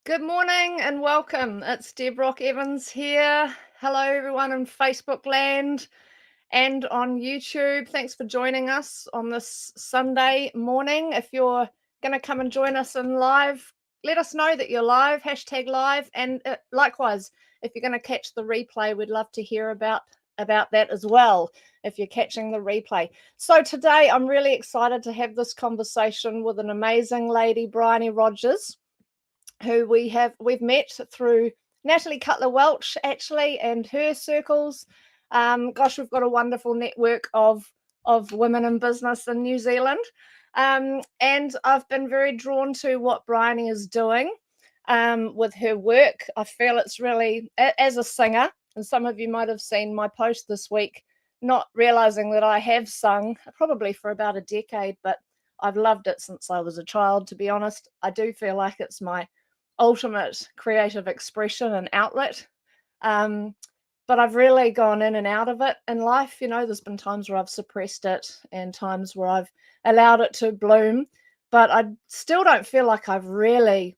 Good morning and welcome. It's Deb Rock Evans here. Hello, everyone in Facebook land and on YouTube. Thanks for joining us on this Sunday morning. If you're going to come and join us in live, let us know that you're live, #live. And likewise, if you're going to catch the replay, we'd love to hear about that as well, if you're catching the replay. So today, I'm really excited to have this conversation with an amazing lady, Bryony Rogers, who we've met through Natalie Cutler-Welch, actually, and her circles. Gosh, we've got a wonderful network of women in business in New Zealand. And I've been very drawn to what Bryony is doing with her work. I feel it's really, as a singer, and some of you might have seen my post this week, not realizing that I have sung probably for about a decade, but I've loved it since I was a child, to be honest. I do feel like it's my ultimate creative expression and outlet. But I've really gone in and out of it in life. There's been times where I've suppressed it and times where I've allowed it to bloom, but I still don't feel like I've really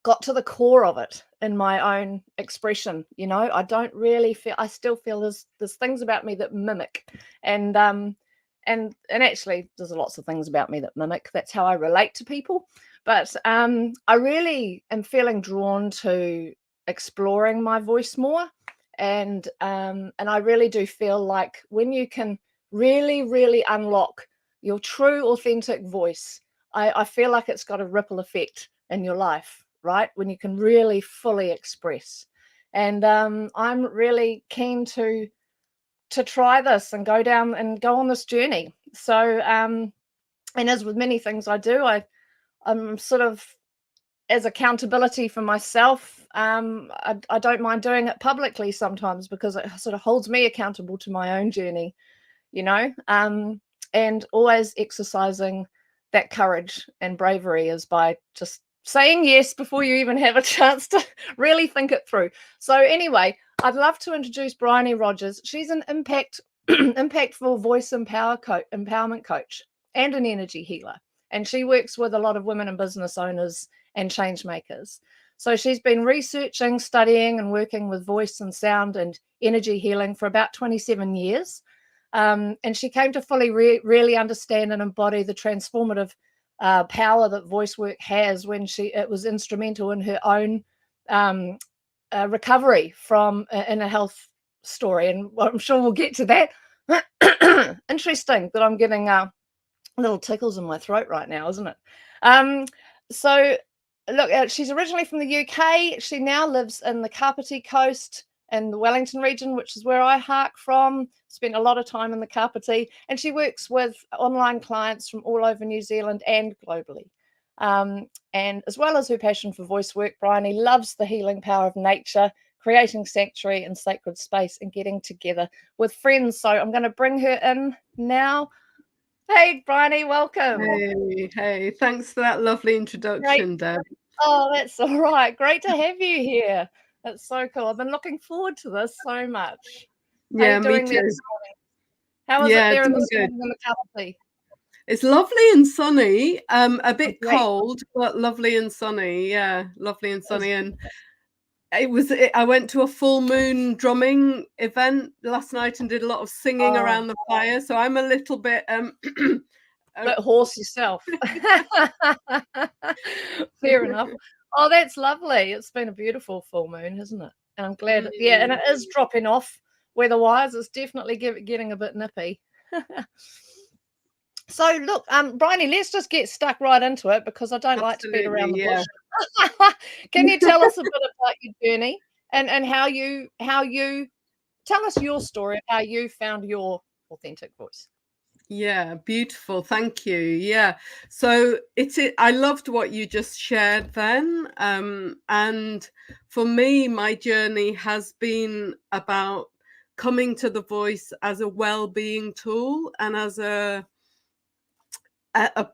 got to the core of it in my own expression. I don't really feel, I still feel there's things about me that mimic, and actually there's lots of things about me that mimic. That's how I relate to people. But I really am feeling drawn to exploring my voice more. And I really do feel like when you can really, really unlock your true, authentic voice, I feel like it's got a ripple effect in your life, right? When you can really fully express. And I'm really keen to try this and go on this journey. So, and as with many things I do, I'm sort of, as accountability for myself, I don't mind doing it publicly sometimes because it sort of holds me accountable to my own journey, and always exercising that courage and bravery is by just saying yes before you even have a chance to really think it through. So anyway, I'd love to introduce Bryony Rogers. She's an impactful voice empowerment coach and an energy healer. And she works with a lot of women and business owners and change makers. So she's been researching, studying, and working with voice and sound and energy healing for about 27 years. And she came to fully really understand and embody the transformative power that voice work has when it was instrumental in her own recovery from inner health story. And I'm sure we'll get to that. Interesting that I'm getting little tickles in my throat right now, isn't it? So look, she's originally from the UK. She now lives in the Kapiti Coast in the Wellington region, which is where I hark from. Spent a lot of time in the Kapiti, and she works with online clients from all over New Zealand and globally. And as well as her passion for voice work, Bryony loves the healing power of nature, creating sanctuary and sacred space, and getting together with friends. So I'm going to bring her in now. Hey, Bryony, welcome. Hey, thanks for that lovely introduction, Deb. Oh, that's all right. Great to have you here. That's so cool. I've been looking forward to this so much. How are you doing me too. there this morning? How is it there in the Kapiti? It's lovely and sunny. A bit Great. cold, but lovely and sunny. Yeah, lovely and sunny. And I went to a full moon drumming event last night and did a lot of singing around the fire. So I'm a little bit bit hoarse yourself. Fair enough. Oh, that's lovely. It's been a beautiful full moon, hasn't it? And I'm glad. Yeah, and it is dropping off weather-wise. It's definitely getting a bit nippy. So look, Bryony, let's just get stuck right into it because I don't like to beat around the bush. Can you tell us a bit about your journey and how you tell us your story of how you found your authentic voice? Yeah, beautiful. Thank you. Yeah. So I loved what you just shared then. And for me, my journey has been about coming to the voice as a well-being tool and as a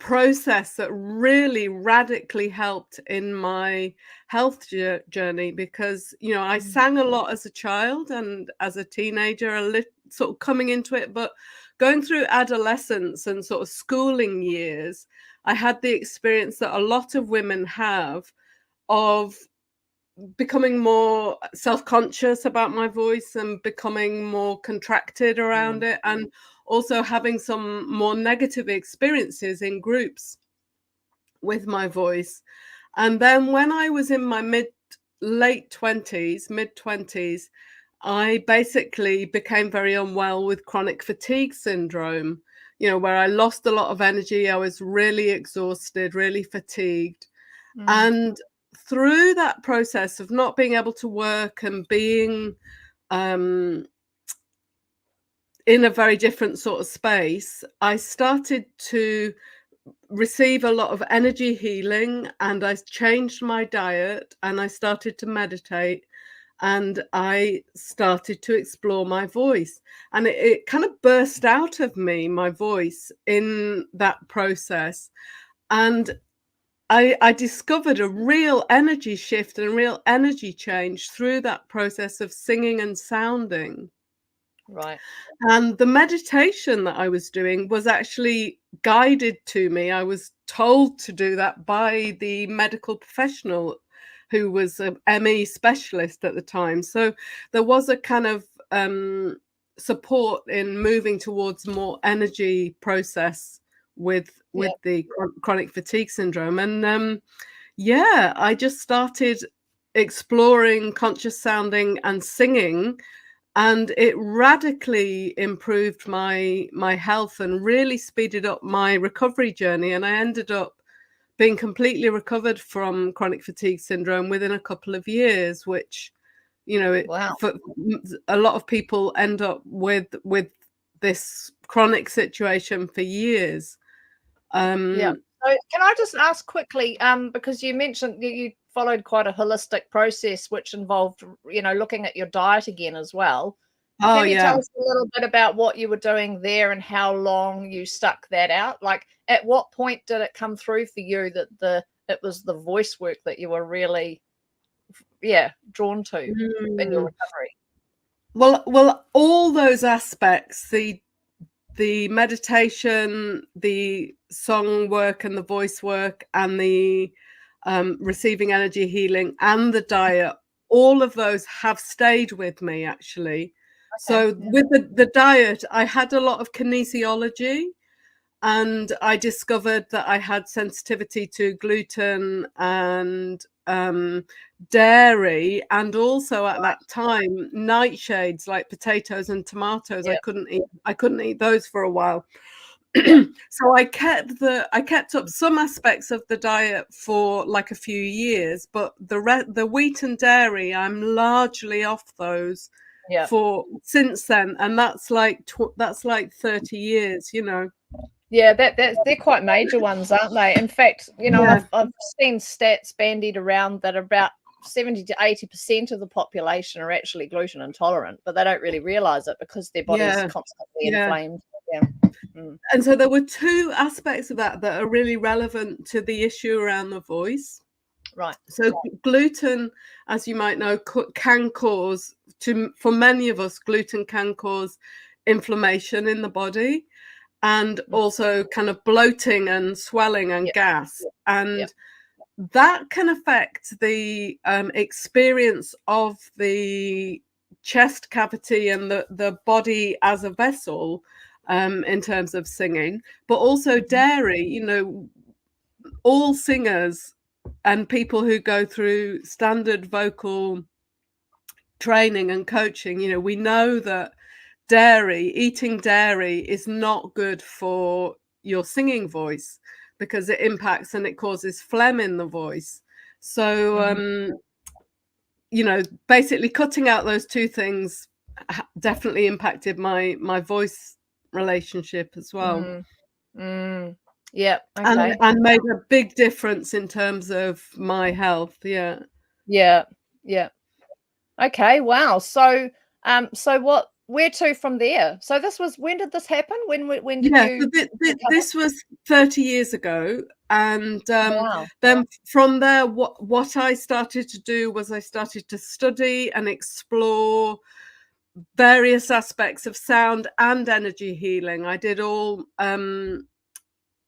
process that really radically helped in my health journey because, I sang a lot as a child and as a teenager, sort of coming into it, but going through adolescence and sort of schooling years, I had the experience that a lot of women have of becoming more self-conscious about my voice and becoming more contracted around it, and also having some more negative experiences in groups with my voice. And then when I was in my mid 20s, I basically became very unwell with chronic fatigue syndrome, where I lost a lot of energy. I was really exhausted, really fatigued. And through that process of not being able to work and being in a very different sort of space, I started to receive a lot of energy healing, and I changed my diet, and I started to meditate, and I started to explore my voice. And it kind of burst out of me, my voice, in that process. And I discovered a real energy shift and real energy change through that process of singing and sounding. Right. And the meditation that I was doing was actually guided to me. I was told to do that by the medical professional who was an ME specialist at the time. So there was a kind of support in moving towards more energy process with the chronic fatigue syndrome. And I just started exploring conscious sounding and singing, and it radically improved my health and really speeded up my recovery journey. And I ended up being completely recovered from chronic fatigue syndrome within a couple of years, which, Wow. for a lot of people end up with this chronic situation for years. Yeah. So can I just ask quickly, because you mentioned you followed quite a holistic process, which involved, looking at your diet again as well. Oh, Can you yeah. tell us a little bit about what you were doing there and how long you stuck that out? Like, at what point did it come through for you that it was the voice work that you were really, drawn to in your Mm. recovery? Well, all those aspects, the meditation, the song work and the voice work, and the receiving energy healing, and the diet, all of those have stayed with me, actually. Okay. So Yeah. with the diet, I had a lot of kinesiology, and I discovered that I had sensitivity to gluten and dairy, and also at that time nightshades like potatoes and tomatoes. Yeah. I couldn't eat those for a while. Yeah. So I kept up some aspects of the diet for like a few years, but the wheat and dairy, I'm largely off those Yeah. for since then, and that's like 30 years, Yeah, they're quite major ones, aren't they? In fact, Yeah. I've seen stats bandied around that about 70 to 80% of the population are actually gluten intolerant, but they don't really realize it because their body's Yeah. constantly Yeah. inflamed. Yeah. Mm. And so there were two aspects of that are really relevant to the issue around the voice. Right. So gluten, as you might know, can cause, for many of us, gluten can cause inflammation in the body, and also kind of bloating and swelling and Yep. gas. And Yep. that can affect the experience of the chest cavity and the body as a vessel, in terms of singing, but also dairy. All singers and people who go through standard vocal training and coaching, we know that eating dairy is not good for your singing voice, because it impacts and it causes phlegm in the voice. So, basically cutting out those two things definitely impacted my voice relationship as well. Mm. Mm. Yeah. And Okay. and made a big difference in terms of my health. Yeah. Yeah. Yeah. Okay. Wow. So, where to from there? So when did this happen? When did Yeah, so you recover? this was 30 years ago, and Wow. then from there, what I started to do was I started to study and explore various aspects of sound and energy healing. I did all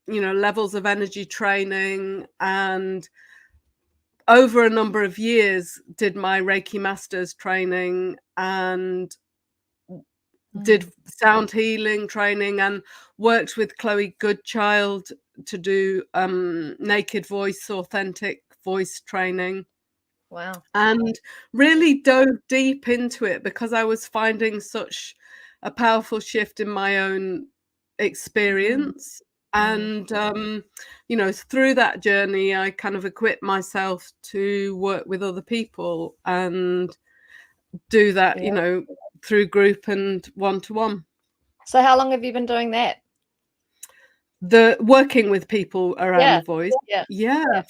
levels of energy training, and over a number of years, did my Reiki Masters training and did sound healing training and worked with Chloe Goodchild to do naked voice, authentic voice training. Wow. And really dove deep into it because I was finding such a powerful shift in my own experience. And, you know, through that journey, I kind of equipped myself to work with other people and do that, you know, through group and one-to-one. So how long have you been doing that? The working with people around the voice. Yeah.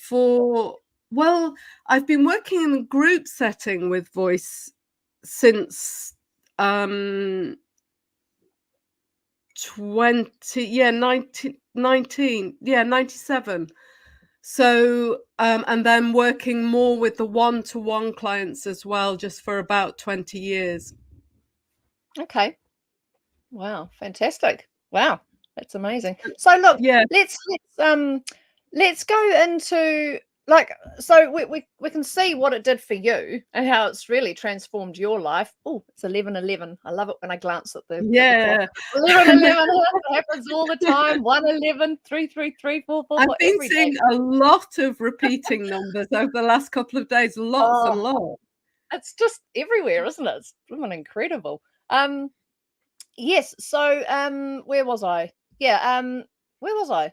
Well, I've been working in a group setting with voice since 19 97. So and then working more with the one-to-one clients as well, just for about 20 years. Okay. Wow, fantastic. Wow, that's amazing. So look, Yeah. let's go into, like, so we can see what it did for you and how it's really transformed your life. Oh, it's 11:11. I love it when I glance at the clock. 11:11 happens all the time. 1:11, 3:33, 4:44. I've been Every seeing day. a lot of repeating numbers over the last couple of days. Lots and lots. It's just everywhere, isn't it? It's blooming incredible. Yes. So, where was I? Yeah. Where was I?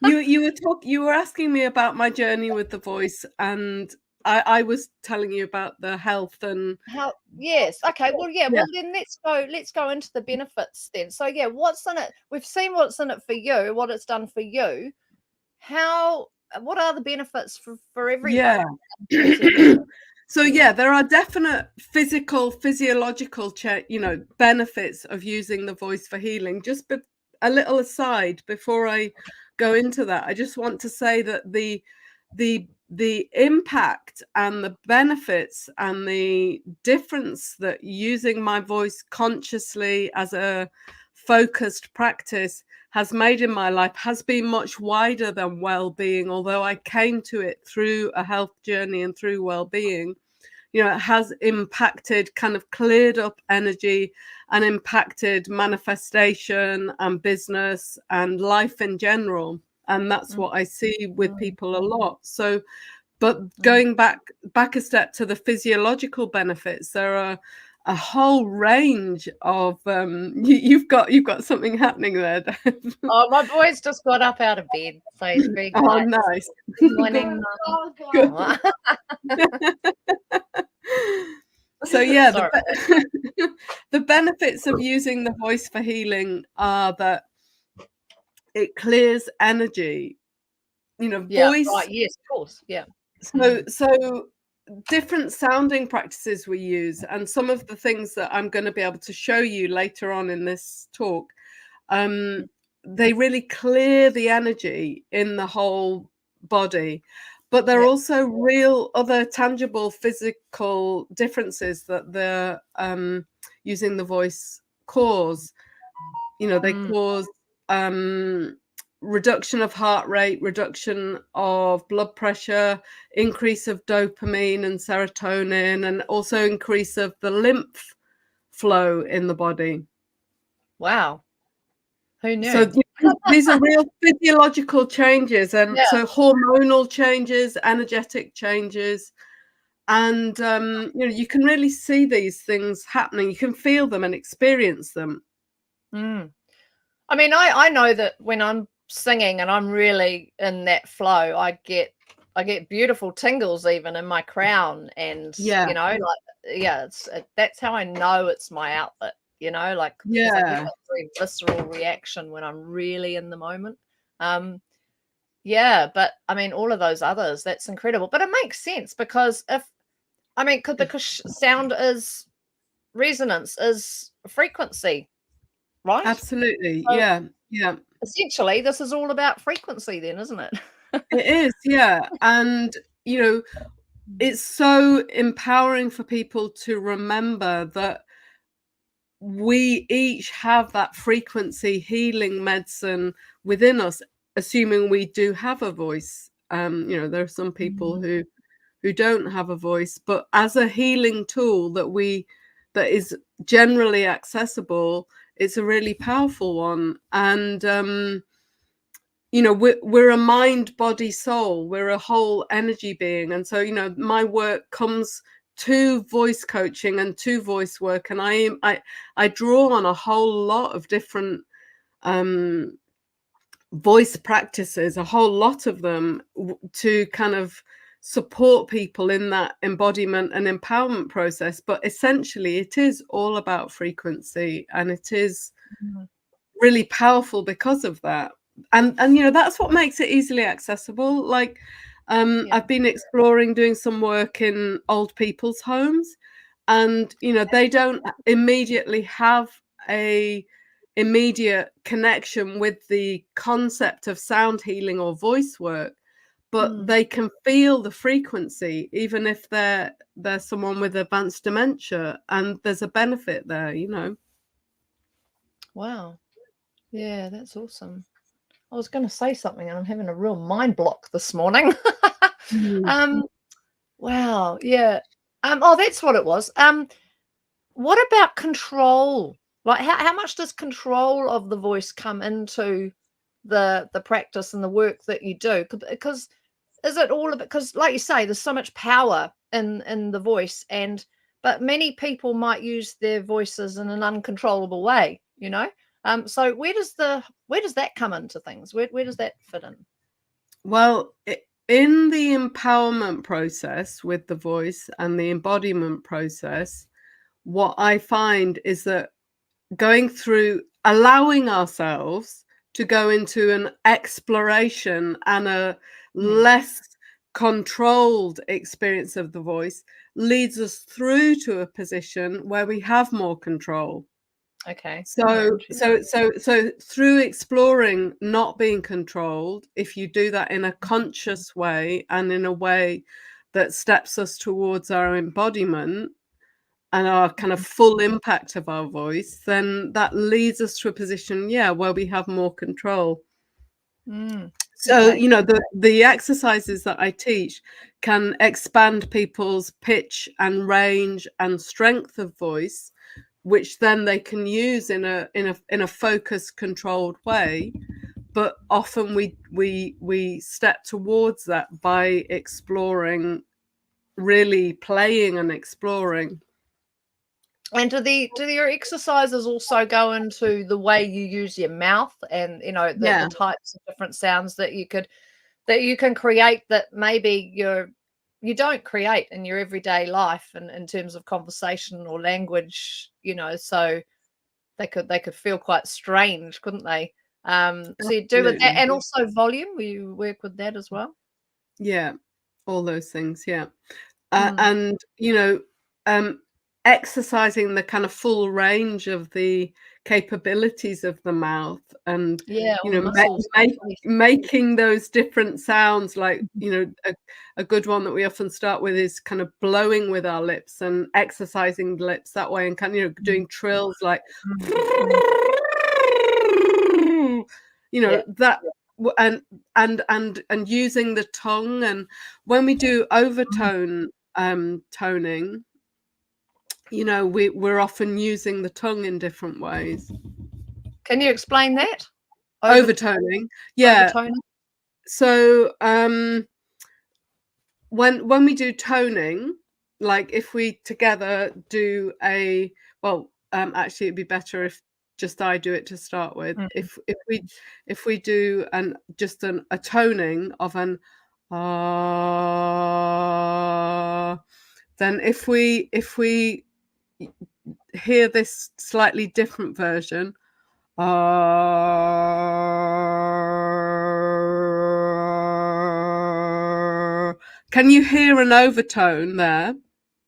You were asking me about my journey with the voice, and I was telling you about the health and How? Yes. Okay. Well, yeah. yeah. Well, then let's go into the benefits then. So, yeah, what's in it? We've seen what's in it for you, what it's done for you. What are the benefits for everyone? Yeah. So yeah, there are definite physiological benefits of using the voice for healing. Just a little aside before I go into that, I just want to say that the impact and the benefits and the difference that using my voice consciously as a focused practice has made in my life has been much wider than well-being, although I came to it through a health journey and through well-being. You know, it has impacted, kind of cleared up energy and impacted manifestation and business and life in general. And that's what I see with people a lot. So, but going back a step to the physiological benefits, there are a whole range of you've got something happening there, Dave. Oh, my boy's just got up out of bed, so he's very Oh, quiet. nice. Good morning, Mum. So yeah, Sorry. the benefits of using the voice for healing are that it clears energy. You know, Yeah. voice. Right. Yes. Of course. Yeah. So different sounding practices we use, and some of the things that I'm going to be able to show you later on in this talk, they really clear the energy in the whole body. But there are also real other tangible physical differences that the using the voice cause. You know, they cause reduction of heart rate, reduction of blood pressure, increase of dopamine and serotonin, and also increase of the lymph flow in the body. Wow. Who knew? So these are real physiological changes, and so hormonal changes, energetic changes, and you know, you can really see these things happening. You can feel them and experience them. I mean, I know that when I'm singing and I'm really in that flow, I get beautiful tingles even in my crown, and you know, like that's how I know it's my outlet. You know, like, because I get that very visceral reaction when I'm really in the moment. Yeah, but I mean, all of those others, that's incredible. But it makes sense because because sound is resonance, is frequency, right? Absolutely. So Yeah. essentially, this is all about frequency then, isn't it? It is, yeah. And you know, it's so empowering for people to remember that we each have that frequency healing medicine within us, assuming we do have a voice. There are some people who don't have a voice, but as a healing tool that is generally accessible, it's a really powerful one. And we're a mind, body, soul. We're a whole energy being. And so, my work comes to voice coaching and to voice work, and I draw on a whole lot of different voice practices, a whole lot of them, to kind of support people in that embodiment and empowerment process. But essentially, it is all about frequency, and it is really powerful because of that. And that's what makes it easily accessible. Like, I've been exploring doing some work in old people's homes, and they don't immediately have a immediate connection with the concept of sound healing or voice work, but they can feel the frequency even if they're someone with advanced dementia, and there's a benefit there. Wow. Yeah, that's awesome. I was going to say something and I'm having a real mind block this morning. Wow. Yeah. Oh, that's what it was. What about control? Like, how much does control of the voice come into the practice and the work that you do? Because is it all about, because like you say, there's so much power in the voice, but many people might use their voices in an uncontrollable way, so where does that come into things? Where does that fit in? Well, in the empowerment process with the voice and the embodiment process, what I find is that going through, allowing ourselves to go into an exploration and a less controlled experience of the voice leads us through to a position where we have more control. Okay. So through exploring not being controlled, if you do that in a conscious way and in a way that steps us towards our embodiment and our kind of full impact of our voice, then that leads us to a position, where we have more control. So, Okay. the exercises that I teach can expand people's pitch and range and strength of voice, which then they can use in a focused, controlled way. But often we step towards that by exploring, really playing and exploring. And do your exercises also go into the way you use your mouth and the types of different sounds that you can create that maybe you don't create in your everyday life, and in terms of conversation or language, so they could feel quite strange, couldn't they? So you do with that, Absolutely. and also volume. Will you work with that as well? Yeah, all those things. Yeah. Mm. And exercising the kind of full range of the capabilities of the mouth, and Yeah, all the muscles. making those different sounds, like a good one that we often start with is kind of blowing with our lips and exercising the lips that way, and kind of doing trills like that, and using the tongue. And when we do overtone toning, we're often using the tongue in different ways. Can you explain that? Overtoning, yeah. Overtoning. So when we do toning, like if we together do actually it'd be better if just I do it to start with. If we do a toning of an then if we hear this slightly different version, can you hear an overtone there?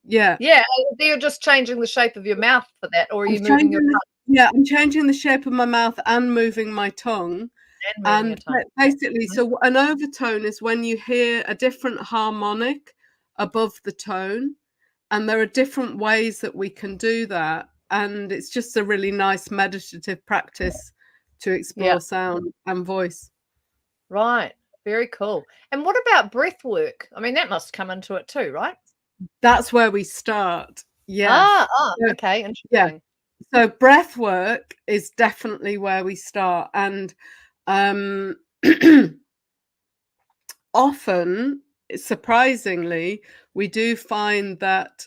Yeah. Yeah, you're just changing the shape of your mouth for that, or are you moving your tongue? Yeah, I'm changing the shape of my mouth and moving my tongue. And moving your tongue. Basically, so an overtone is when you hear a different harmonic above the tone, and there are different ways that we can do that. And it's just a really nice meditative practice to explore sound and voice. Right. Very cool. And what about breath work? I mean, that must come into it too, right? That's where we start. Yes. Okay, Yeah. interesting. So breath work is definitely where we start. And um, often, surprisingly, we do find that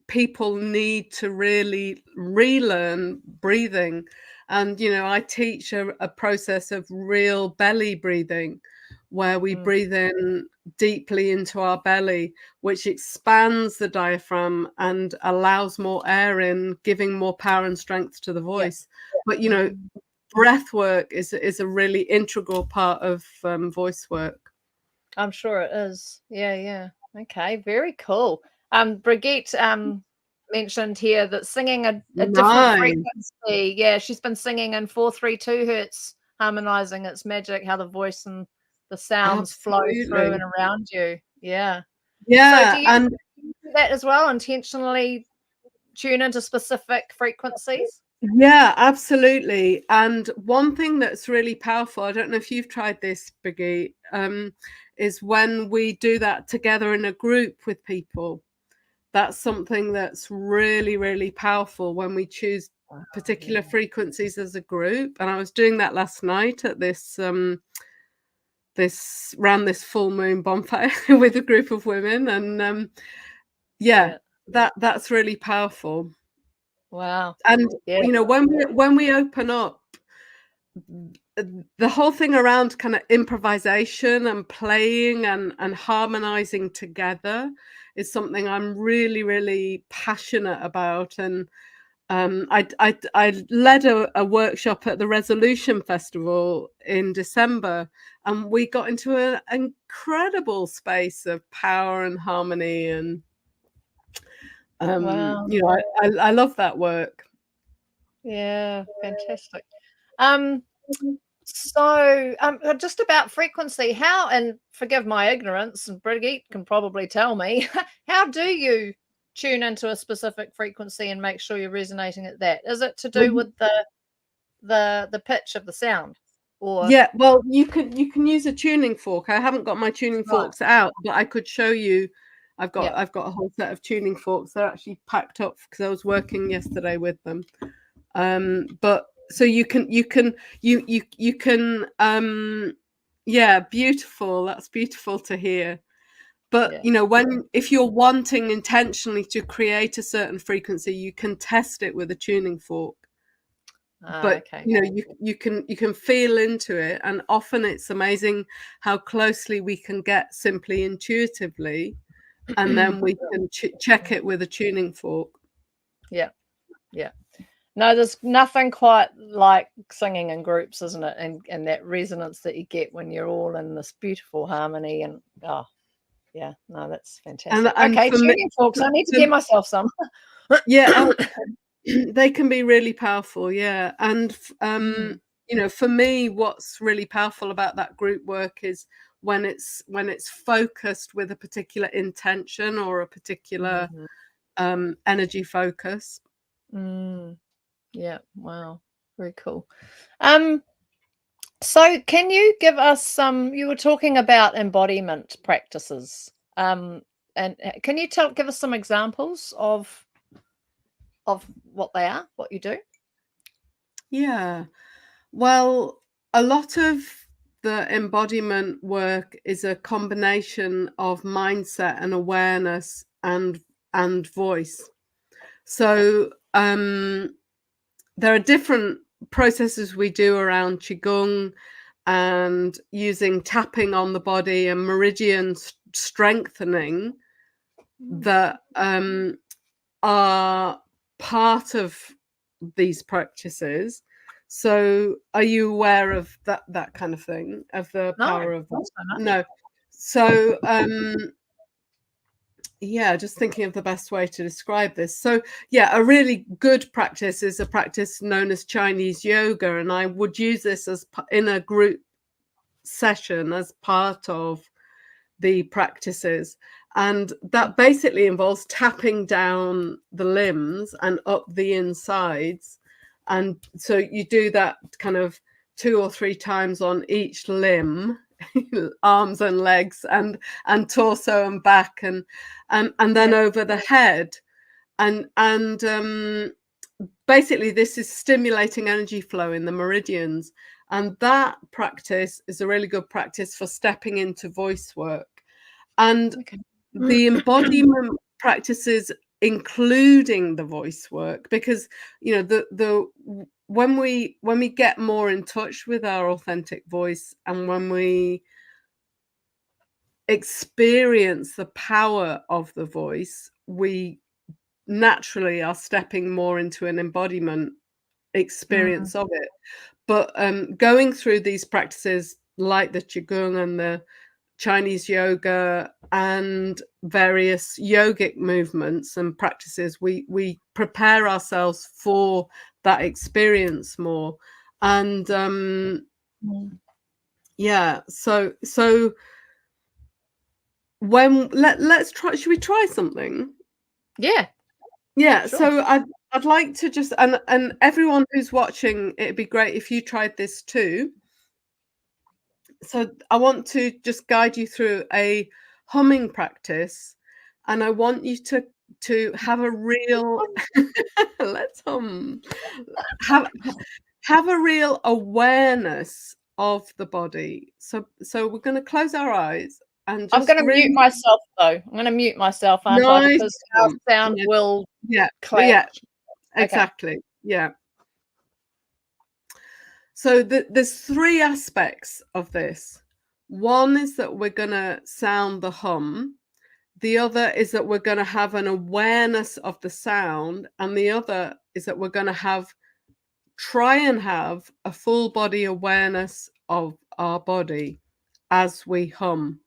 people need to really relearn breathing. And, I teach a process of real belly breathing where we Mm, breathe in deeply into our belly, which expands the diaphragm and allows more air in, giving more power and strength to the yeah. voice. But, Mm, breath work is a really integral part of voice work. I'm sure it is. Yeah, yeah. Okay, very cool. Brigitte mentioned here that singing a different Nice. frequency. Yeah, she's been singing in 432 hertz, harmonizing. It's magic how the voice and the sounds flow through and Absolutely. around you. Yeah. So do Yeah. you And do that as well? Intentionally tune into specific frequencies? yeah, absolutely. And one thing that's really powerful, I don't know if you've tried this, Biggie, is when we do that together in a group with people. That's something that's really, really powerful when we choose Wow, particular yeah. frequencies as a group. And I was doing that last night at this full moon bonfire with a group of women. And yeah, Yeah. that's really powerful. Wow. And Yeah. when we open up, the whole thing around kind of improvisation and playing and harmonizing together is something I'm really, really passionate about. And I led a workshop at the Resolution Festival in December, and we got into an incredible space of power and harmony. And Wow. I love that work. Yeah, fantastic. Um, just about frequency, how, and forgive my ignorance, and Brigitte can probably tell me, how do you tune into a specific frequency and make sure you're resonating at that? Is it to do with the pitch of the sound, or Yeah, well, you can use a tuning fork. I haven't got my tuning right? forks out, but I could show you. I've got Yeah, I've got a whole set of tuning forks. They're actually packed up because I was working yesterday with them. But so you can yeah, beautiful. That's beautiful to hear. But yeah. if you're wanting intentionally to create a certain frequency, you can test it with a tuning fork. But Okay. you can feel into it, and often it's amazing how closely we can get simply intuitively, and then we can check it with a tuning fork. Yeah, yeah. No, there's nothing quite like singing in groups, isn't it? And that resonance that you get when you're all in this beautiful harmony. And oh, yeah, no, that's and fantastic. and Okay, for me, tuning forks. I need to for, get myself some. yeah, they can be really powerful, yeah. And Mm, for me, what's really powerful about that group work is when it's focused with a particular intention or a particular mhm, energy focus. mm, yeah, wow, very cool. Um, so can you give us some? You were talking about embodiment practices. And can you give us some examples of what they are, what you do? Yeah. Well, a lot of the embodiment work is a combination of mindset and awareness and voice. So there are different processes we do around qigong and using tapping on the body and meridian strengthening Mm. that are part of these practices. So are you aware of that kind of thing, of the No, power of not that? so much. No. So yeah, just thinking of the best way to describe this. So yeah, a really good practice is a practice known as Chinese yoga, and I would use this as in a group session as part of the practices. And Mm, that basically involves tapping down the limbs and up the insides. And so you do that kind of 2 or 3 times on each limb arms and legs and torso and back and then over the head. And basically this is stimulating energy flow in the meridians. And that practice is a really good practice for stepping into voice work. And the embodiment practices including the voice work, because when we get more in touch with our authentic voice, and when we experience the power of the voice, we naturally are stepping more into an embodiment experience of it. But going through these practices like the Qigong and the Chinese yoga and various yogic movements and practices, we prepare ourselves for that experience more. And yeah, so when let's try, should we try something? Yeah, sure. So I'd like to just, and everyone who's watching, it'd be great if you tried this too. So I want to just guide you through a humming practice, and I want you to have a real let's hum, have a real awareness of the body. So we're going to close our eyes and just I'm going to mute myself though. I'm going to mute myself, aren't I? Because our sound will clash. Yeah, exactly. Okay. Yeah. So there's three aspects of this. One is that we're going to sound the hum. The other is that we're going to have an awareness of the sound. And the other is that we're going to try and have a full body awareness of our body as we hum.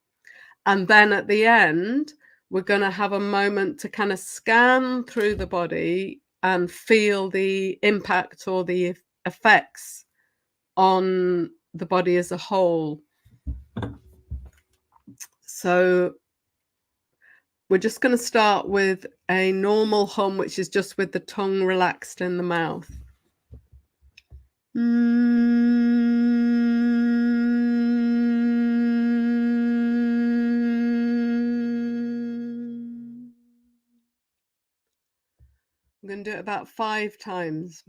And then at the end, we're going to have a moment to kind of scan through the body and feel the impact or the effects on the body as a whole. So we're just going to start with a normal hum, which is just with the tongue relaxed in the mouth. I'm going to do it about 5 times.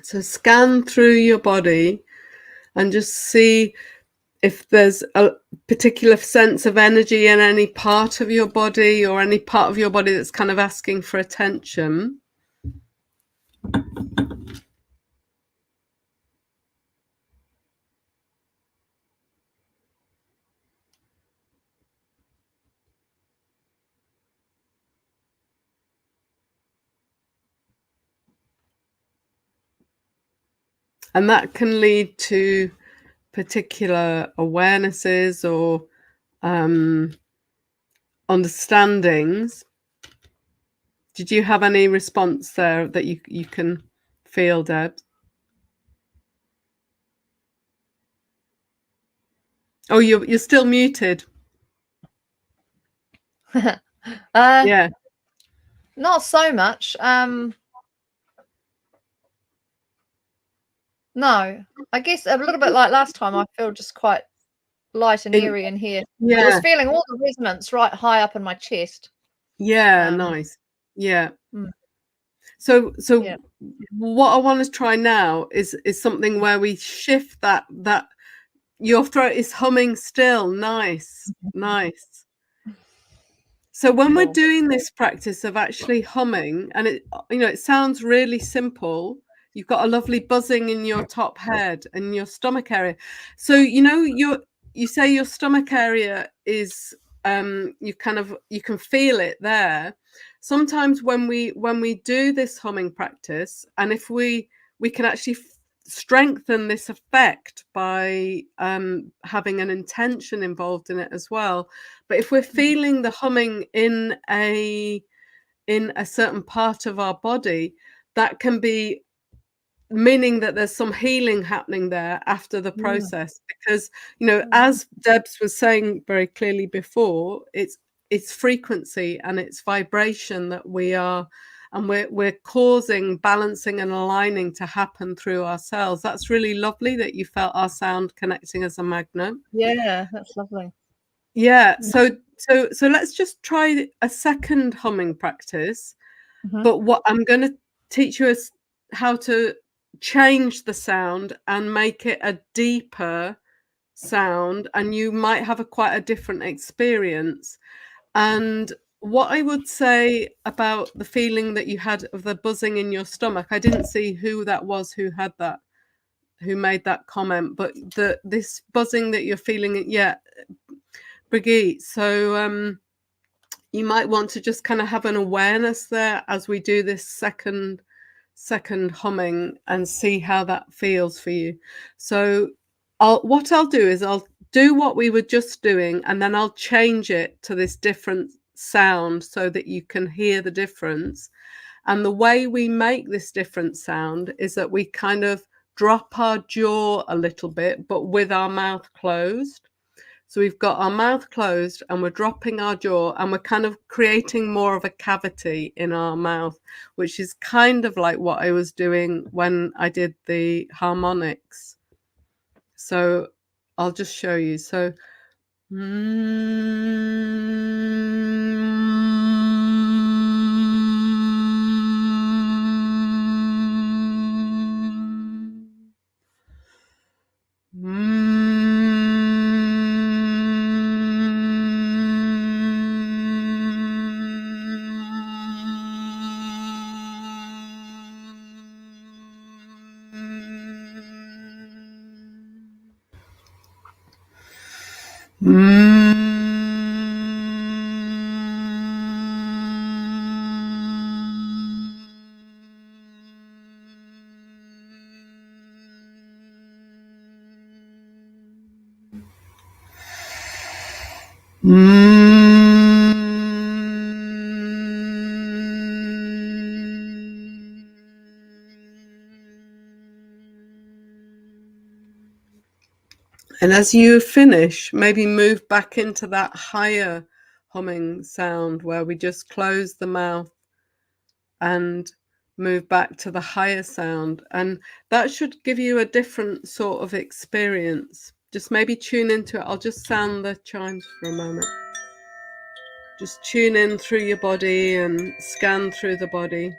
So scan through your body and just see if there's a particular sense of energy in any part of your body, or any part of your body that's kind of asking for attention. And that can lead to particular awarenesses or understandings. Did you have any response there that you can feel, Deb? Oh, you're still muted. Yeah. Not so much. No, I guess a little bit like last time. I feel just quite light and airy in here. Yeah. I was feeling all the resonance right high up in my chest. Yeah, nice. Yeah. So yeah. What I want to try now is something where we shift that your throat is humming still. Nice. Nice. So when we're doing this practice of actually humming, and it sounds really simple, you've got a lovely buzzing in your top head and your stomach area. So you say your stomach area is you can feel it there. Sometimes when we do this humming practice, and if we can actually strengthen this effect by having an intention involved in it as well. But if we're feeling the humming in a certain part of our body, that can be meaning that there's some healing happening there after the process. Because, as Debs was saying very clearly before, it's frequency and it's vibration that we are, and we're causing balancing and aligning to happen through our cells. That's really lovely that you felt our sound connecting as a magnet. Yeah, that's lovely. Yeah. So let's just try a second humming practice. But what I'm going to teach you is how to change the sound and make it a deeper sound, and you might have quite a different experience. And what I would say about the feeling that you had of the buzzing in your stomach, I didn't see who that was who made that comment, but this buzzing that you're feeling, Brigitte. So you might want to just kind of have an awareness there as we do this second humming and see how that feels for you. So what I'll do is I'll do what we were just doing, and then I'll change it to this different sound so that you can hear the difference. And the way we make this different sound is that we kind of drop our jaw a little bit, but with our mouth closed. So we've got our mouth closed and we're dropping our jaw, and we're kind of creating more of a cavity in our mouth, which is kind of like what I was doing when I did the harmonics. So I'll just show you. So and as you finish, maybe move back into that higher humming sound where we just close the mouth and move back to the higher sound. And that should give you a different sort of experience. Just maybe tune into it. I'll just sound the chimes for a moment. Just tune in through your body and scan through the body.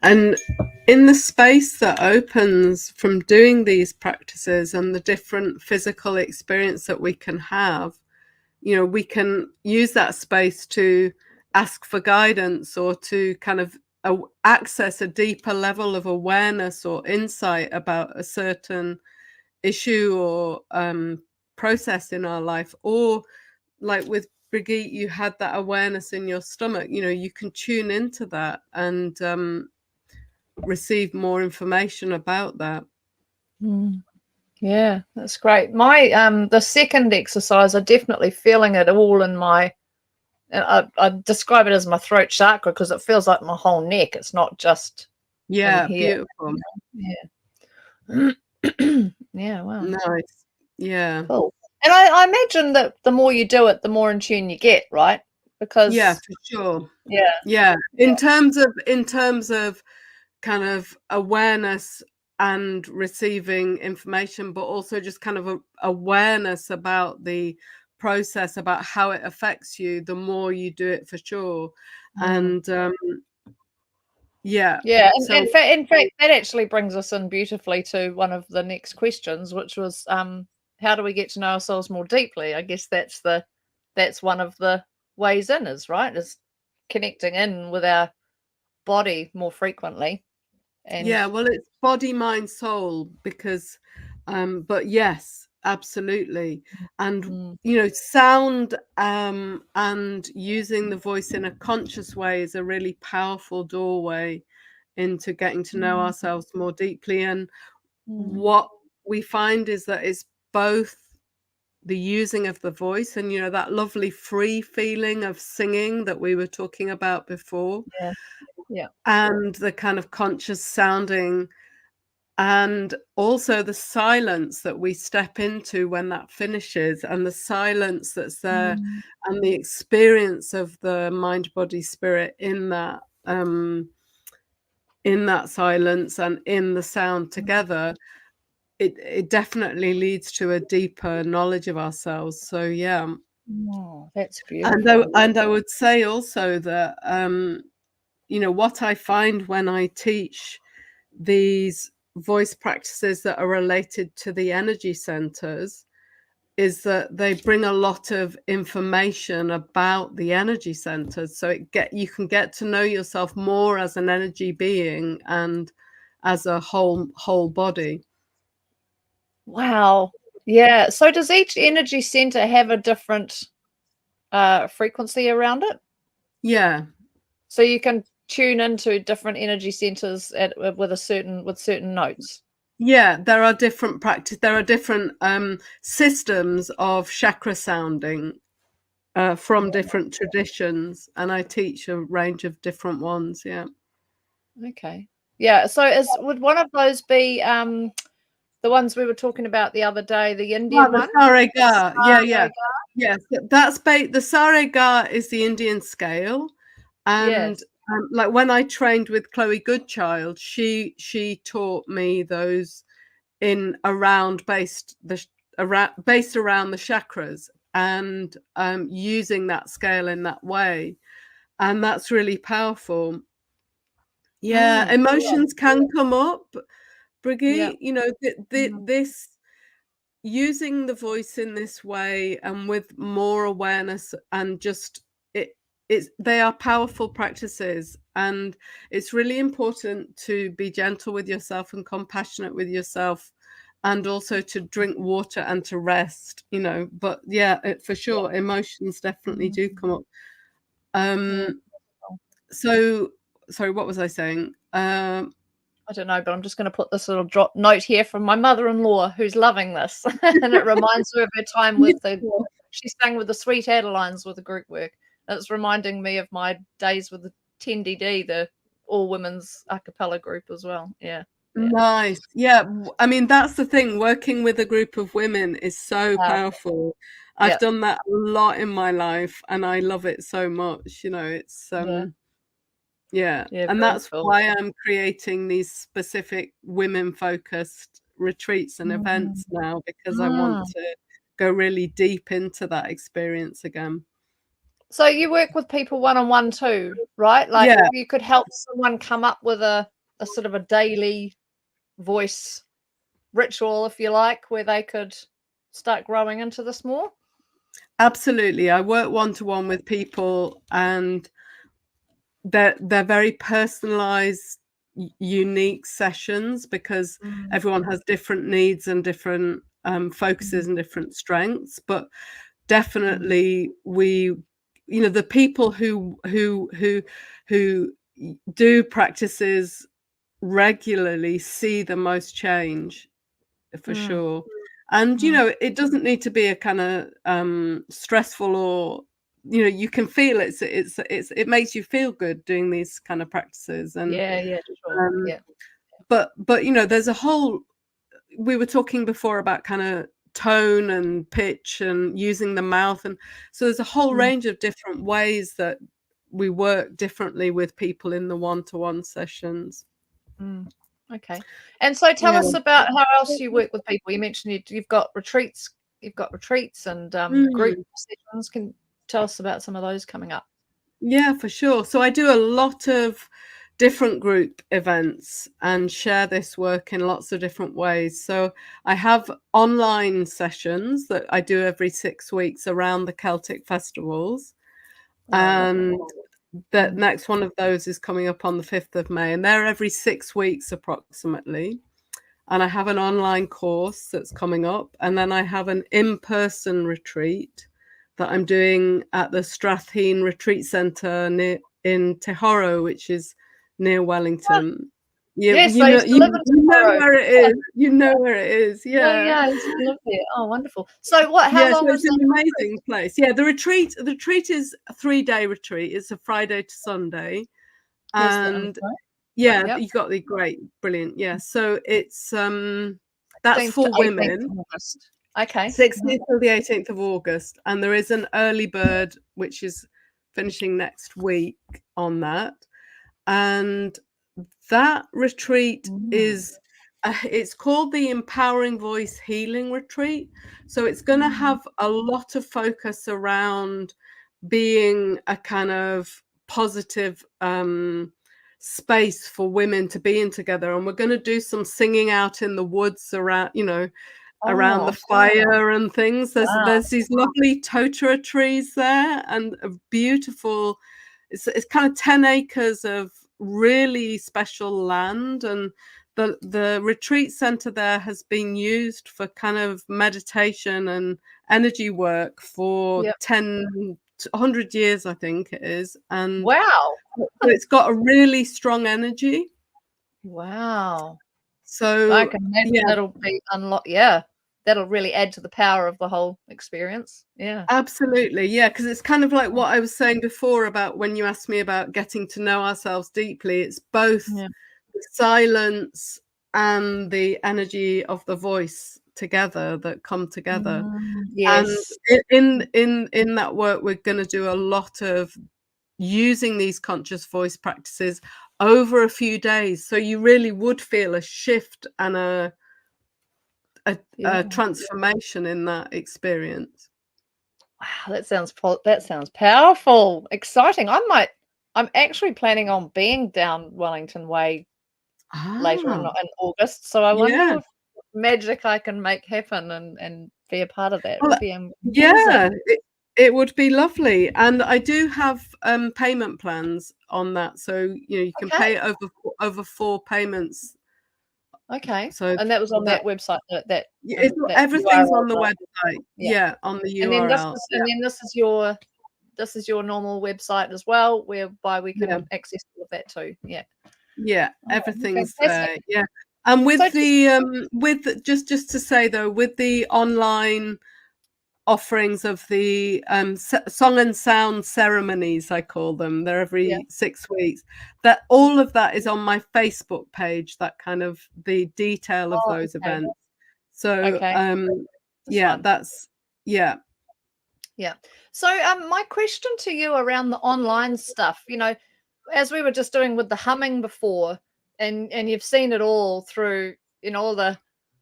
And in the space that opens from doing these practices and the different physical experience that we can have, we can use that space to ask for guidance or to kind of access a deeper level of awareness or insight about a certain issue or process in our life. Or like with Brigitte, you had that awareness in your stomach. You can tune into that and receive more information about that. Yeah, that's great. My the second exercise, I'm definitely feeling it all in my, and I describe it as my throat chakra because it feels like my whole neck. It's not just in here. Beautiful. Yeah. Yeah, wow. Nice. Yeah. Cool. And I imagine that the more you do it, the more in tune you get, right? Because for sure. Yeah. In terms of kind of awareness and receiving information, but also just kind of awareness about the process, about how it affects you, the more you do it, for sure. And yeah. Yeah, So and in fact, that actually brings us in beautifully to one of the next questions, which was, how do we get to know ourselves more deeply? I guess that's one of the ways in, is connecting in with our body more frequently. And yeah, well, it's body, mind, soul, because but yes, absolutely. And sound and using the voice in a conscious way is a really powerful doorway into getting to know ourselves more deeply. And what we find is that it's both the using of the voice and that lovely free feeling of singing that we were talking about before, yeah, and the kind of conscious sounding, and also the silence that we step into when that finishes, and the silence that's there, and the experience of the mind, body, spirit in that silence and in the sound together. It definitely leads to a deeper knowledge of ourselves. So yeah. Oh, that's And beautiful. I would say also that what I find when I teach these voice practices that are related to the energy centers is that they bring a lot of information about the energy centers, so you can get to know yourself more as an energy being and as a whole body. Wow. Yeah. So does each energy center have a different frequency around it? Yeah. So you can tune into different energy centers with certain notes. Yeah, there are different systems of chakra sounding from different traditions, and I teach a range of different ones. Yeah. Okay. Yeah. So would one of those be the ones we were talking about the other day, the Indian The one? Sarega. Yeah. Sarega? Yes, the Sarega is the Indian scale, and Yes. like when I trained with Chloe Goodchild, she taught me those based around the chakras, and using that scale in that way, and that's really powerful. Yeah, emotions can come up, Yeah. Briggy. This using the voice in this way and with more awareness, and just they are powerful practices, and it's really important to be gentle with yourself and compassionate with yourself, and also to drink water and to rest, but yeah, for sure, emotions definitely do come up. Yeah. So sorry, what was I saying? I don't know, but I'm just going to put this little drop note here from my mother-in-law, who's loving this, and it reminds her of her time with she sang with the Sweet Adelines with the group work. And it's reminding me of my days with the 10DD, the all women's a cappella group as well. Yeah. Nice. Yeah. I mean, that's the thing. Working with a group of women is so powerful. I've done that a lot in my life, and I love it so much. It's yeah. And that's why I'm creating these specific women-focused retreats and events now, because I want to go really deep into that experience again. So you work with people one-on-one too, right? Like Yeah. you could help someone come up with a sort of a daily voice ritual, if you like, where they could start growing into this more. Absolutely. I work one-to-one with people, and they're very personalized, unique sessions, because everyone has different needs and different focuses and different strengths. But definitely the people who do practices regularly see the most change, for sure. And it doesn't need to be a kind of stressful, or you can feel it makes you feel good doing these kind of practices. And Sure. but there's a whole, we were talking before about kind of tone and pitch and using the mouth, and so there's a whole range of different ways that we work differently with people in the one-to-one sessions. Okay. And so tell us about how else you work with people. You mentioned you've got retreats and group sessions. Can tell us about some of those coming up? Yeah, for sure. So I do a lot of different group events and share this work in lots of different ways. So I have online sessions that I do every 6 weeks around the Celtic festivals. Oh, lovely. And the Mm. next one of those is coming up on the 5th of May, and they're every 6 weeks approximately. And I have an online course that's coming up, and then I have an in-person retreat that I'm doing at the Strathheen Retreat Centre in Tehoro, which is near Ah, Wellington. You yes, you I know used to you, live in you know Sapporo. where it Yeah, is. You know where it is. yeah, Yeah. yeah, I used to live there. Oh, wonderful. So what, how Yeah, so long is it's the an conference? amazing place. Yeah, the retreat is a 3-day retreat. It's a Friday to Sunday. Here's the And info. yeah, Yep. you got the great, brilliant. Yeah. So it's that's 16th to for 18th women. of August. Okay. Mhm. 16th till the 18th of August, and there is an early bird which is finishing next week on that. And that retreat Mm. is it's called the Empowering Voice Healing Retreat. So it's going to Mm. have a lot of focus around being a kind of positive space for women to be in together, and we're going to do some singing out in the woods around, around the Oh, fire and things. There's wow. there's these lovely totara trees there, and a beautiful. It's kind of 10 acres of really special land, and the retreat center there has been used for kind of meditation and energy work for Yep. 100 years, I think it is, and Wow. so it's got a really strong energy. Wow. I So can imagine yeah. that'll be yeah. That'll really add to the power of the whole experience. Yeah. Absolutely, yeah, because it's kind of like Mm. what I was saying before about when you asked me about getting to know ourselves deeply. It's both Yeah. the silence and the energy of the voice together that come together. And Yes. in that work, we're going to do a lot of using these conscious voice practices over a few days. So you really would feel a shift and Yeah. a transformation in that experience. Wow, that sounds powerful, exciting. I'm actually planning on being down Wellington Way later Ah, in August, so I yeah. wonder if magic I can make happen and be a part of that. It Well, would be yeah, amazing. it would be lovely, and I do have, payment plans on that, so, you can Okay, pay it over 4 payments, okay. so And that was on that that website, it's that everything's URL, on the right? website. Yeah. Yeah, on the And then URL. Yeah, this is your normal website as well, whereby we yeah, can access all of that too. Yeah. yeah, Oh, everything's fantastic. there, yeah, and So with just just to say, though, with the online offerings of the song and sound ceremonies, I call them. They're yeah. every 6 weeks. That all of that is on my Facebook page. That kind of the detail of Oh, those okay. events. So Okay. This yeah, one. that's yeah. Yeah. So, my question to you around the online stuff, as we were just doing with the humming before, and you've seen it all through, all the,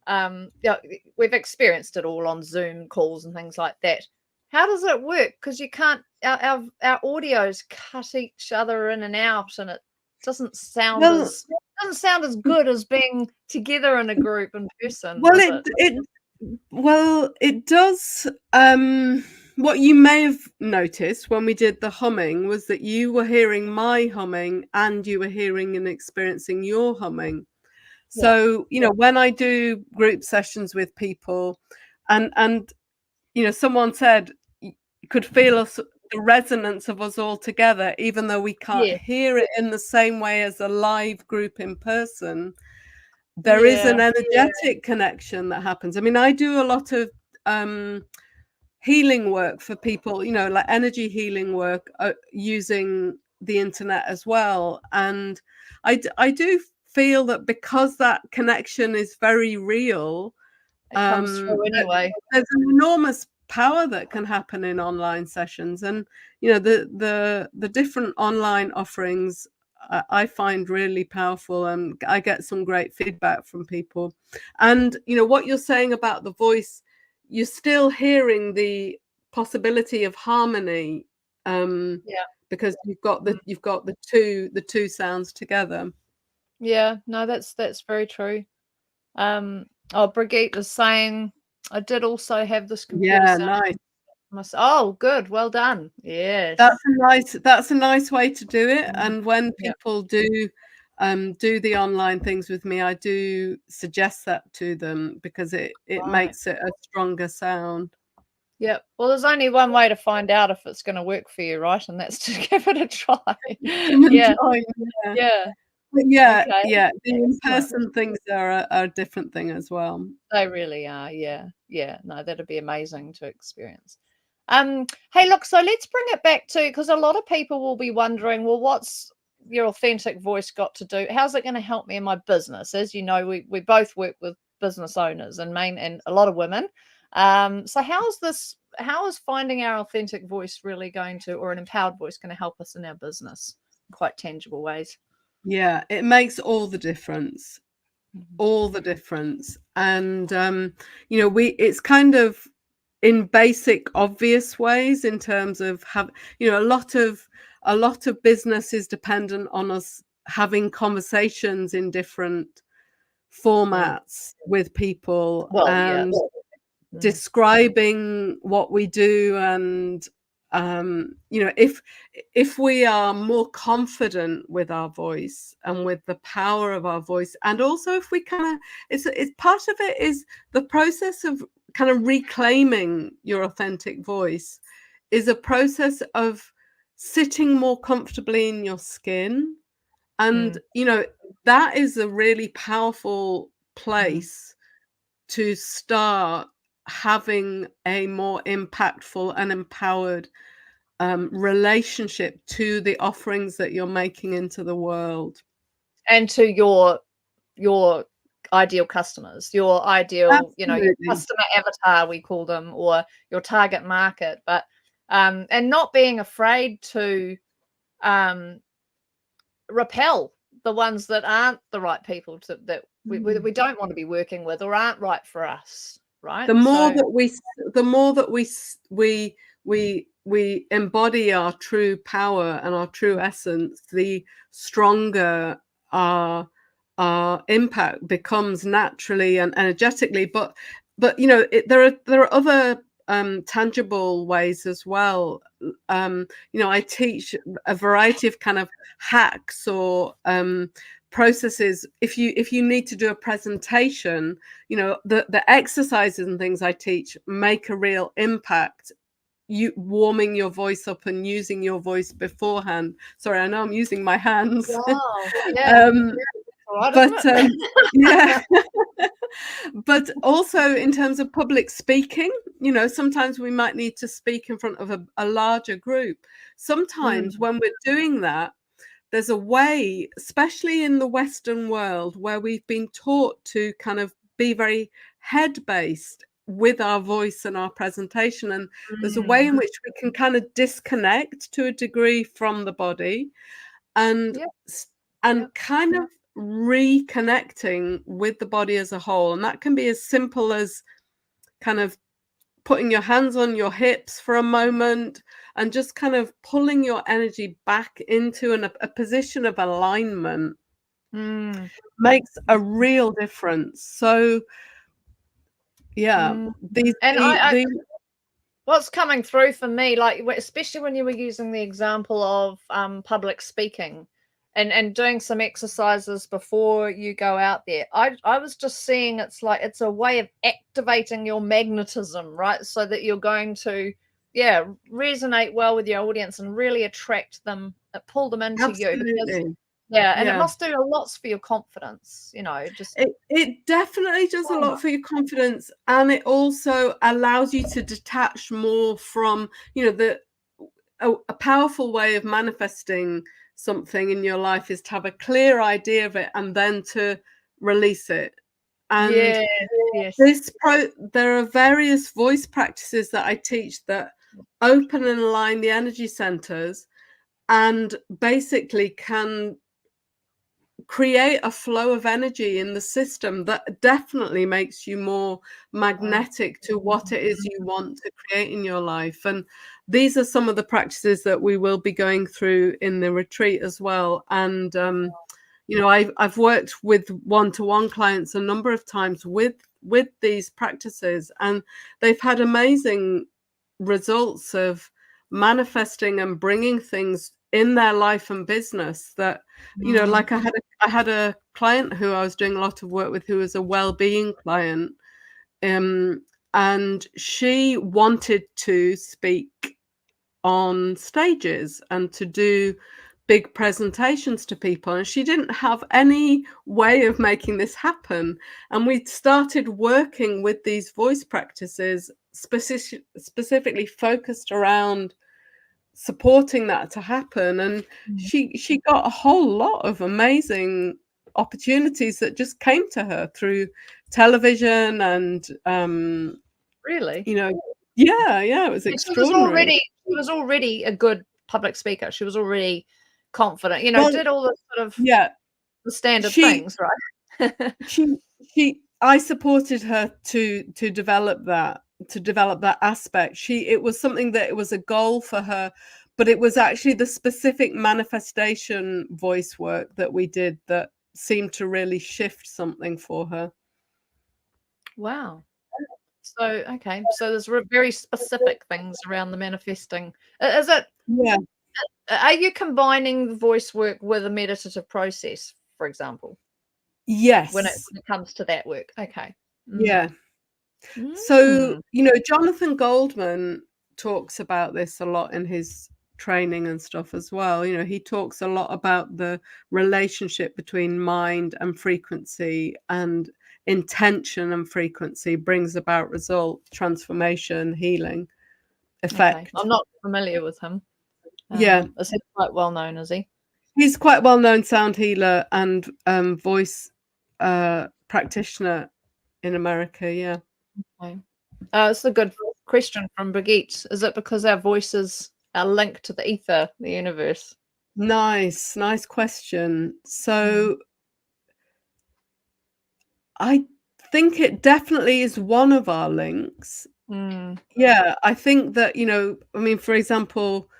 yeah, we've experienced it all on Zoom calls and things like that. How does it work? Because you can't, our audios cut each other in and out, and it doesn't sound Well, as doesn't sound as good as being together in a group in person, well, does it it? it it does. What you may have noticed when we did the humming was that you were hearing my humming and you were hearing and experiencing your humming. Yeah. So, when I do group sessions with people, and someone said you could feel us, the resonance of us all together, even though we can't Yeah. hear it in the same way as a live group in person. There is an Yeah. energetic connection that happens. I mean, I do a lot of um, healing work for people, like energy healing work, using the internet as well. And I do feel that because that connection is very real, It comes through anyway. there's an enormous power that can happen in online sessions. And the different online offerings, I find really powerful, and I get some great feedback from people. And what you're saying about the voice, you're still hearing the possibility of harmony, because you've got the two sounds together. Yeah, no, that's very true. Oh, Brigitte is saying, I did also have this computer Yeah, sound. nice. Oh, good, well done. Yes. That's a nice way to do it. And when Yeah. people do the online things with me, I do suggest that to them because it Right. makes it a stronger sound. Yeah. Well, there's only one way to find out if it's going to work for you, right? And that's to give it a try. Yeah. Yeah. But yeah, Okay. yeah. The Excellent. in-person things are a different thing as well. They really are. Yeah. Yeah. No, that'd be amazing to experience. Hey, look, so let's bring it back to, because a lot of people will be wondering, well, what's your authentic voice got to do? How's it going to help me in my business? As you know, we both work with business owners and a lot of women. So how is finding our authentic voice really going to, or an empowered voice, going to help us in our business in quite tangible ways? Yeah, it makes all the difference. Mhm. All the difference. And it's kind of in basic obvious ways, in terms of a lot of business is dependent on us having conversations in different formats with people, Well, yeah. and describing what we do. And if we are more confident with our voice and with the power of our voice, and also if we kind of, it's part of it is the process of kind of reclaiming your authentic voice, is a process of sitting more comfortably in your skin. And that is a really powerful place to start having a more impactful and empowered relationship to the offerings that you're making into the world. And to your ideal customers, your ideal, your customer avatar, we call them, or your target market. But and not being afraid to repel the ones that aren't the right people that we don't want to be working with, or aren't right for us, right? The more that we embody our true power and our true essence, the stronger our impact becomes naturally and energetically. But there are other tangible ways as well. I teach a variety of kind of hacks or processes. If you need to do a presentation, the exercises and things I teach make a real impact. You warming your voice up and using your voice beforehand. Sorry, I know I'm using my hands. Wow. Yeah. But yeah. But also in terms of public speaking, sometimes we might need to speak in front of a larger group. Sometimes when we're doing that, there's a way, especially in the Western world, where we've been taught to kind of be very head-based with our voice and our presentation. And there's a way in which we can kind of disconnect to a degree from the body, and kind of reconnecting with the body as a whole. And that can be as simple as kind of putting your hands on your hips for a moment and just kind of pulling your energy back into a position of alignment. Makes a real difference. So yeah, what's coming through for me, like especially when you were using the example of public speaking and doing some exercises before you go out there, I was just seeing it's like it's a way of activating your magnetism, right? So that you're going to resonate well with your audience and really attract them, pull them into you. Because, and it must do a lot for your confidence, just it definitely does a lot for your confidence. And it also allows you to detach more from, a powerful way of manifesting something in your life is to have a clear idea of it and then to release it. And there are various voice practices that I teach that open and align the energy centers and basically can create a flow of energy in the system that definitely makes you more magnetic to what it is you want to create in your life. And these are some of the practices that we will be going through in the retreat as well. And I've worked with one-to-one clients a number of times with these practices, and they've had amazing results of manifesting and bringing things in their life and business that, like I had a client who I was doing a lot of work with who was a well-being client, and she wanted to speak on stages and to do big presentations to people, and she didn't have any way of making this happen. And we started working with these voice practices specifically focused around supporting that to happen. And she got a whole lot of amazing opportunities that just came to her through television. And Really? yeah, it was extraordinary. She was already a good public speaker. She was already confident, Well, did all the sort of yeah, the standard she things, right? I supported her to develop that aspect. It was something that it was a goal for her, but it was actually the specific manifestation voice work that we did that seemed to really shift something for her. Wow. So, okay. So there's very specific things around the manifesting. Is it, Yeah. are you combining the voice work with a meditative process, for example, Yes. when it comes to that work? Okay. Yeah. So, Jonathan Goldman talks about this a lot in his training and stuff as well. He talks a lot about the relationship between mind and frequency, and intention and frequency brings about result, transformation, healing, effect. Okay. I'm not familiar with him. Yeah. Is he quite well known, is he? He's quite a well-known sound healer and voice practitioner in America. Yeah. Okay. It's a good question from Brigitte. Is it because our voices are linked to the ether, the universe? Nice question. So I think it definitely is one of our links. Yeah, I think that, for example,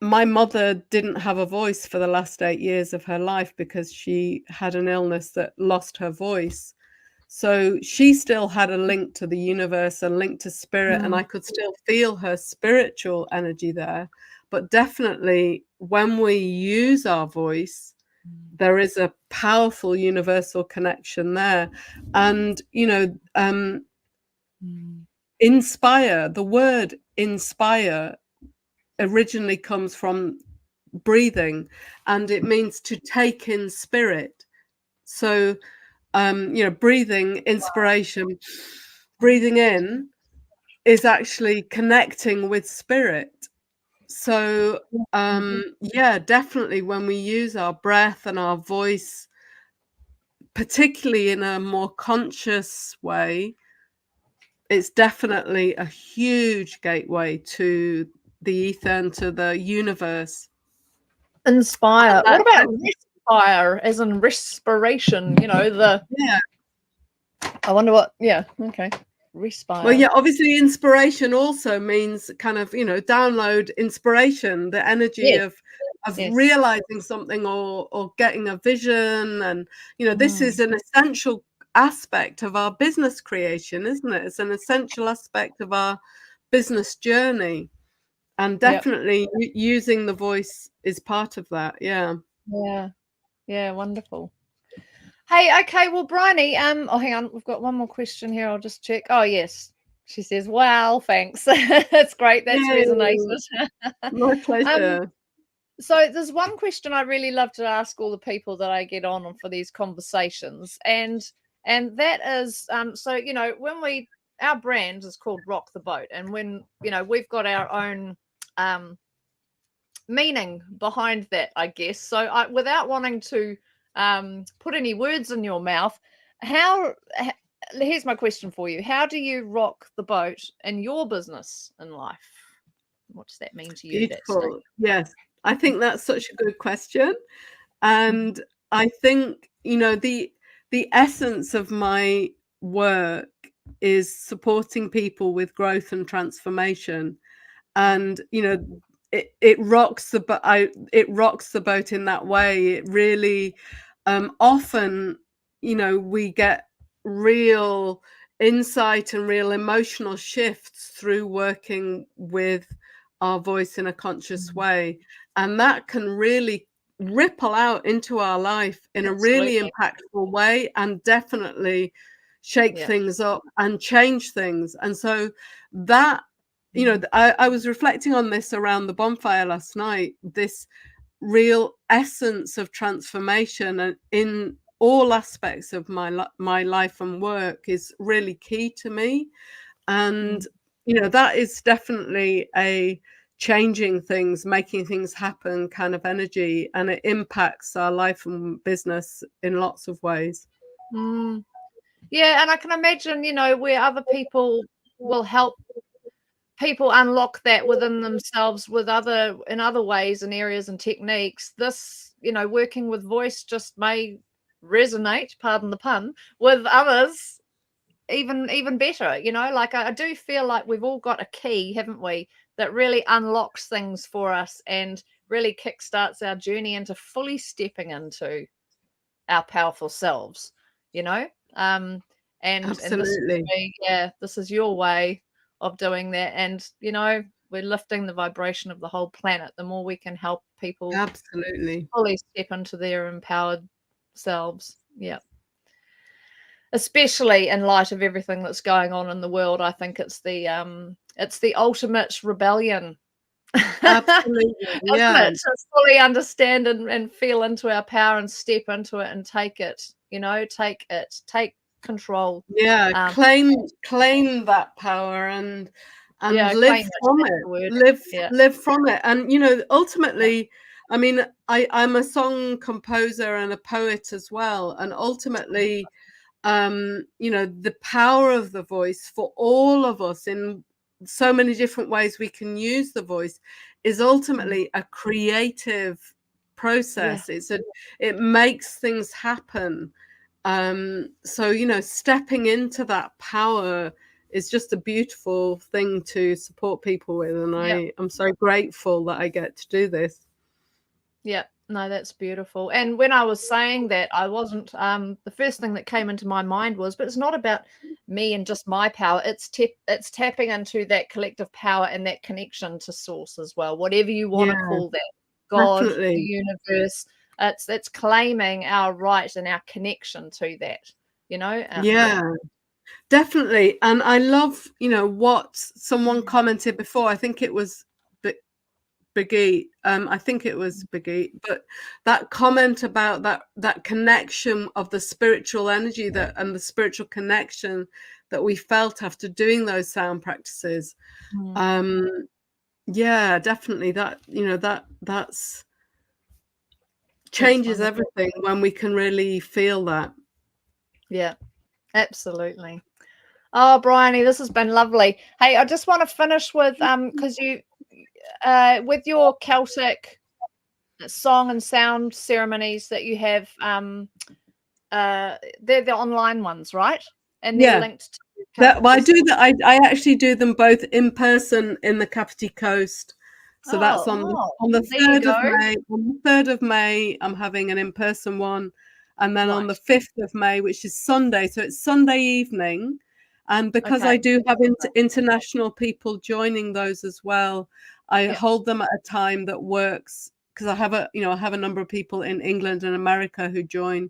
my mother didn't have a voice for the last 8 years of her life because she had an illness that lost her voice. So she still had a link to the universe, a link to spirit, and I could still feel her spiritual energy there. But definitely when we use our voice, there is a powerful universal connection there. And, inspire, the word inspire originally comes from breathing, and it means to take in spirit. So, breathing, inspiration, breathing in is actually connecting with spirit. So, yeah, definitely when we use our breath and our voice, particularly in a more conscious way, it's definitely a huge gateway to the ether and to the universe. Inspire. What about respire, as in respiration? Yeah. I wonder what. Yeah. Okay. Respire. Well, yeah, obviously inspiration also means kind of, download inspiration, the energy of realizing something or getting a vision. And, this is an essential aspect of our business creation, isn't it? It's an essential aspect of our business journey. And definitely using the voice is part of that. Yeah. Yeah. Wonderful. Hey, okay. Well, Bryony, oh, hang on. We've got one more question here. I'll just check. Oh, yes. She says, wow, thanks. That's great. That's resonated. My pleasure. So there's one question I really love to ask all the people that I get on for these conversations. And that is, so, when our brand is called Rock the Boat. And when, we've got our own meaning behind that, I guess. So without wanting to put any words in your mouth, here's my question for you. How do you rock the boat in your business in life? What does that mean to you? Beautiful. Yes, I think that's such a good question. And I think, the essence of my work is supporting people with growth and transformation. And it rocks the boat in that way. It really, often, we get real insight and real emotional shifts through working with our voice in a conscious way, and that can really ripple out into our life in a really Absolutely. impactful way, and definitely shake Yeah. things up and change things. And so that, I was reflecting on this around the bonfire last night, this real essence of transformation, and in all aspects of my life and work, is really key to me. And that is definitely a changing things, making things happen kind of energy, and it impacts our life and business in lots of ways. Yeah, and I can imagine, where other people will help people unlock that within themselves in other ways and areas and techniques. This, working with voice just may resonate, pardon the pun, with others even better. Like I do feel like we've all got a key, haven't we, that really unlocks things for us and really kickstarts our journey into fully stepping into our powerful selves, you know and this would Absolutely. be, this is your way of doing that. And we're lifting the vibration of the whole planet the more we can help people Absolutely. fully step into their empowered selves. Yeah, especially in light of everything that's going on in the world. I think it's the ultimate rebellion. Absolutely. Isn't Yeah. it, to fully understand and feel into our power and step into it and take control. Yeah, um claim that power, and yeah, live claim it, from that's it. the word. Live Yeah, live from it. And yeah. ultimately, I mean, I'm a song composer and a poet as well. And ultimately, the power of the voice for all of us in so many different ways we can use the voice is ultimately a creative Yeah, process. It makes things happen. So stepping into that power is just a beautiful thing to support people with, and yeah, I'm so grateful that I get to do this. yeah. No, that's beautiful. And when I was saying that, I wasn't the first thing that came into my mind was, but it's not about me and just my power. It's tapping into that collective power and that connection to source as well, whatever you want to Yeah, call that. God, the definitely. universe. It's claiming our right and our connection to that, yeah. Yeah, definitely. And I love, what someone commented before. I think it was Biggie. I think it was Biggie, but that comment about that connection of the spiritual energy, and the spiritual connection that we felt after doing those sound practices. Mm. Yeah, definitely. That's That's changes wonderful. everything when we can really feel that. Yeah, absolutely. Oh, Bryony, this has been lovely. Hey, I just want to finish with because you with your Celtic song and sound ceremonies that you have, they're the online ones, right? And they're Yeah. linked to Celtic I do Festival. that. I actually do them both in person in the Kapiti Coast. So that's on Oh, the there you 3rd go. of May. On the 3rd of May, I'm having an in-person one, and then on Right. the 5th of May, which is Sunday, so it's Sunday evening. And because Okay. I do have international people joining those as well, I Yeah. hold them at a time that works, because I have a number of people in England and America who join.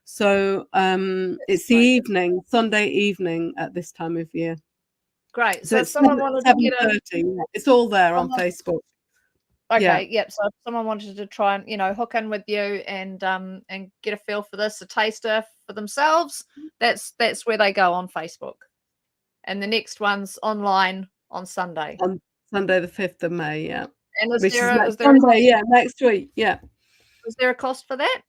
So That's it's the great. evening, Sunday evening at this time of year. Great. So So if it's someone wanted to get in, 7:30. It's all there on someone, Facebook. Yeah. okay, yep. So if someone wanted to try and hook in with you and get a feel for this, a taster for themselves, that's where they go on Facebook. And the next one's online on Sunday. On Sunday the 5th of May, yeah. And Which is next Sunday, yeah, next week. Yeah. is there a cost for that?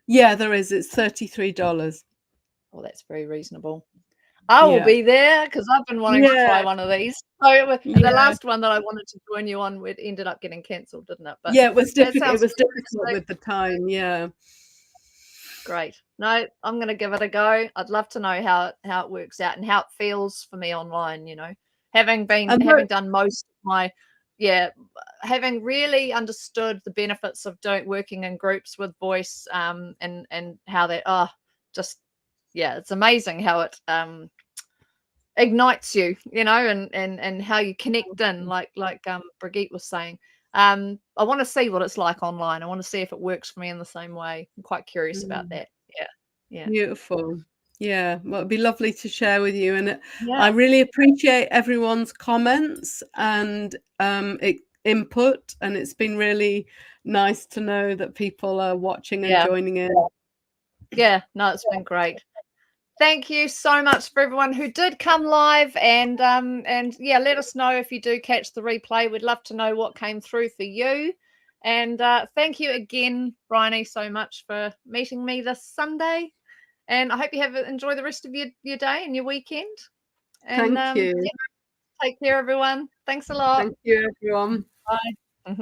Yeah, there is. It's $33. Well, that's very reasonable. I will Yeah. be there because I've been wanting to Yeah. try one of these. So the Yeah. last one that I wanted to join you on, it ended up getting cancelled, didn't it? But Yeah, it was that difficult. It sounds was difficult fantastic. with the time. Yeah. Great. No, I'm going to give it a go. I'd love to know how it works out and how it feels for me online, having done most of my, having really understood the benefits of working in groups with voice, and how that, it's amazing how it ignites you, and how you connect in, like Brigitte was saying. I want to see what it's like online. I want to see if it works for me in the same way. I'm quite curious about that. Yeah. Beautiful. Yeah, well, it'd be lovely to share with you, and Yeah. I really appreciate everyone's comments and input, and it's been really nice to know that people are watching and joining in. Yeah, no, it's been great. Thank you so much for everyone who did come live, and let us know if you do catch the replay. We'd love to know what came through for you. And thank you again, Bryony, so much for meeting me this Sunday. And I hope you enjoy the rest of your day and your weekend. And Thank you. take care, everyone. Thanks a lot. Thank you, everyone. Bye.